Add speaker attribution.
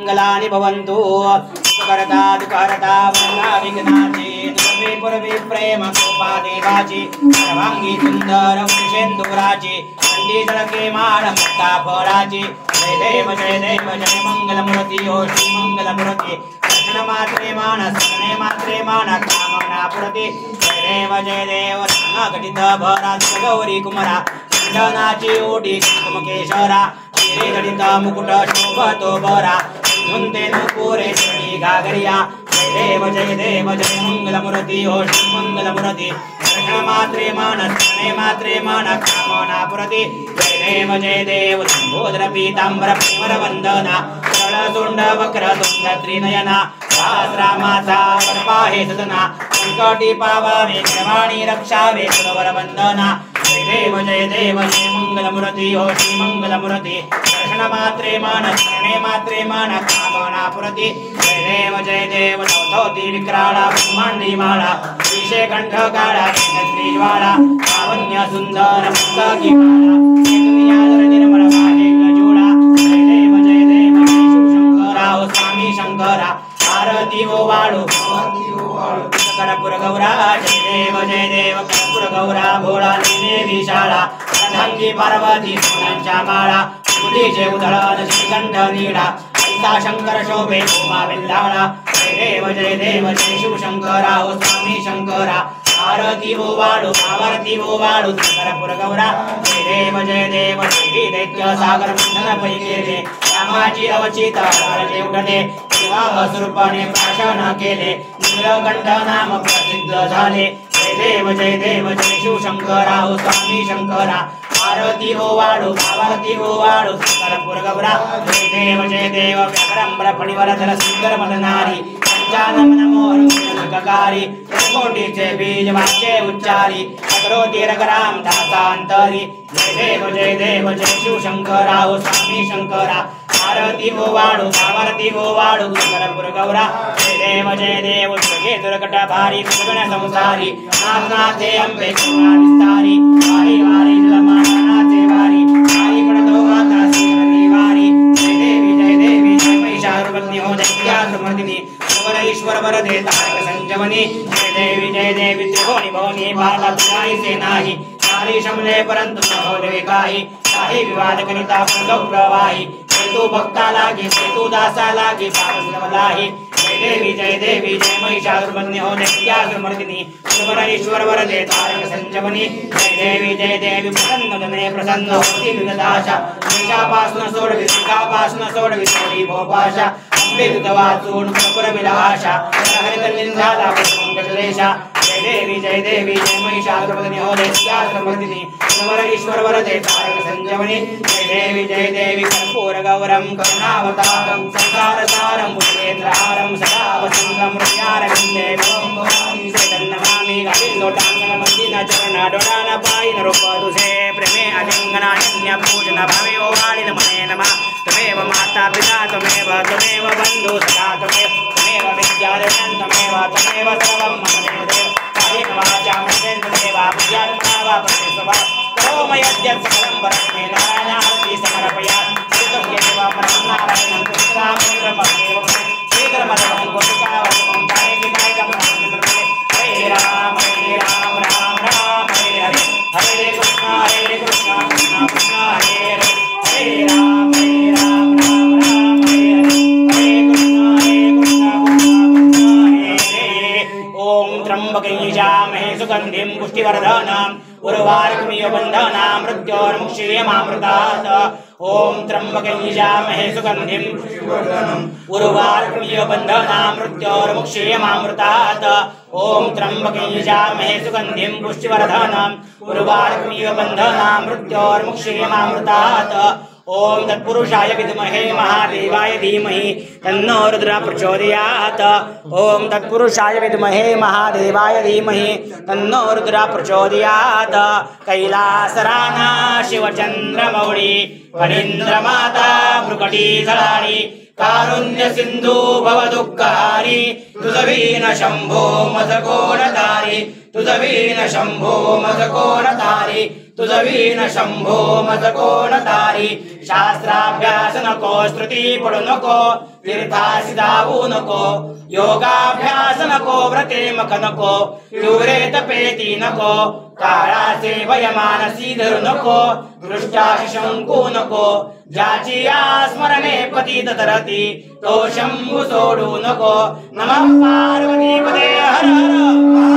Speaker 1: मंगलानि भवन्तु सुखकरता दुःखहरता वरदा विघ्नाची तुझे पूर्वी प्रेम कृपा देवाची सर्वांगी सुंदर वृषेंदुराची अंडी जळके माळ मुक्ता फळाची जय देव जय मंगलमूर्ती ओ श्री मंगलमूर्ती दर्शन मात्रे मान सगणे मात्रे मान कामना पुरती जय देव घटित भरा गौरी कुमारा चंदनाची ओटी कुमकेश्वरा गणित मुकुट शोभतो बरा धुंदे नुपुरे श्री घागरिया जय देव जय मंगलमूर्ती ओ श्री मंगलमूर्ती दर्शन मात्रे मान कामना पुरती जय देव संबोधन पीतांबर परिमल वंदना तळतुंड वक्रतुंड त्रिनयना सहस्रामाचा वरपाहे सदना संकटी पावावे सर्वाणी रक्षावे सुरवर वंदना जय देव जय मंगलमूर्ती ओ श्री मंगलमूर्ती दर्शन मात्रे मान कामना पुरती जय देव नवधोती विक्राळा ब्रह्मांडी माळा विषे कंठ काळा श्रीज्वाळा लावण्य सुंदर पुस्तकी माळा दुनियाधर निर्मळ वाजे गजोडा जय देव शिवशंकरा ओ स्वामी शंकरा आरती ओ वाळू कर्पूर गौरा जय देव कर्पूर गौरा भोळा देवी शाळा अर्धांगी पार्वती सोन्यांच्या माळा बुद्धीचे उधळण श्रीगंध नीडा ऐसा शंकर शोभे उमा विल्लाळा जय देव जय शिवशंकरा ओ स्वामी शंकरा आरती ओ वाळू आरती ओ वाळू कर्पूर गौरा जय देव देवी दैत्य सागर बंधन पैकेले रामाची अवचिता राजे उठते विवाह स्वरूपाने प्राशन केले नीलकंठ नाम प्रसिद्ध झाले जय देव जय शिवशंकरा ओ स्वामी शंकरा आरती ओ वाळू कर्पूर गौरा जय देव व्याघ्रंबर फणिवरधर सुंदर मदनारी पंचानन नमोकारी कोटीचे बीज वाचे उच्चारी अग्रोती रगराम दासांतरी जय देव जय शिवशंकरा ओ स्वामी शंकरा आरती ओ वाळू कर्पूर गौरा जय देव जगे दुर्घट भारी सुगण संसारी नाथे अंबे करुणा विस्तारी वारी वारी जलमानाचे वारी वारी पडतो माता श्री वारी जय देवी जय महिषासुरमर्दिनी हो दैत्यासुरमर्दिनी ईश्वर वरदे तारक संजमनी जय देवी त्रिभुवनी भवनी भारत से नाही सारी शमले परंतु न होले काही काही विवाद करिता प्रदो प्रवाही तू भक्ता लागे तू दासा लागे पावसलाही जय देवी जय महिषासुरमर्दिनी हो दैत्यासुरमर्दिनी ईश्वर वरदे तारक संजमनी जय देवी प्रसन्न होती विगदाशा निशापासन सोडवी सिकापासन सोडवी सोडी भोपाशा अमृत वाचून प्रपुर विलाशा हरित निंदाला पंकजलेशा जय देवी जय महिषासुरमर्दिनी हो दैत्यासुरमर्दिनी ईश्वर वरदे तारक संजमनी जय देवी कर्पूर गौरम करुणावतारम संसारसारम भूतेन्द्रहारम सदा वसंतम हृदयारविंदे नमामि गोविंदोटांगन मंदिर चरण डोडान पायिन रूप तुझे प्रेमे अलिंगनान्य पूजन भावे ओ वाळिन मने नमः तमेव माता पिता तमेव बंधु सदा तमेव विद्याधरं तमेव सर्वं मम देव कायेन वाचा मनसेन देवा विद्यात्मना वा प्रतिस्वा करोमि यद्यत् सकलं परस्मै नारायणार्ति समर्पयामि सुतं केशवा नारायणं कृष्णामृतं देवं श्रीधर्मधर्मं गोपिकावतं कायिकायकं हरे राम राम राम हरे हरे हरे कृष्ण कृष्ण कृष्ण हरे हरे हरे राम राम राम हरे हरे हरे कृष्ण कृष्ण हरे ओम त्र्यंबके यजामहे सुगंधिं पुष्टिवर्धनम् उर्वारुकमिव बन्धना मृत्योर्मुक्षीयमामृतात् ओम त्र्यंबके यजामहे सुगंधिं उर्वारुकमिव बन्धना मृत्योर्मुक्षीयमामृतात् ओम त्र्यंबके यजामहे सुगंधिं पुष्टिवर्धनम् उर्वारुकमिव बन्धना मृत्योर्मुक्षीयमामृतात् ओम तत्पुरुषाय विद्महे महादेवाय धीमहि तन्नो रुद्रः प्रचोदयात् ओम तत्पुरुषाय विद्महे महादेवाय धीमहि तन्नो रुद्रः प्रचोदयात् कैलासराना शिवचन्द्रमौळि फणीन्द्रमाता भृकटीधराणि कारुण्य सिंधु भवदुःखहारी तुझवीन शंभो मजकोणधारी तुझवीन शंभो मजकोणधारी तुझवीन शंभो मज कोण तारी शास्त्राभ्यास नको स्तुती पडू नको तीर्थासी जाऊ नको योगाभ्यास नको व्रते मख नको तीव्रे तपेती नको काळाचे भय मानसी धरू नको दृष्टाशी शंकू नको ज्याची स्मरणे पतित तरती तो शंभू सोडू नको नमः पार्वती पदे हर हर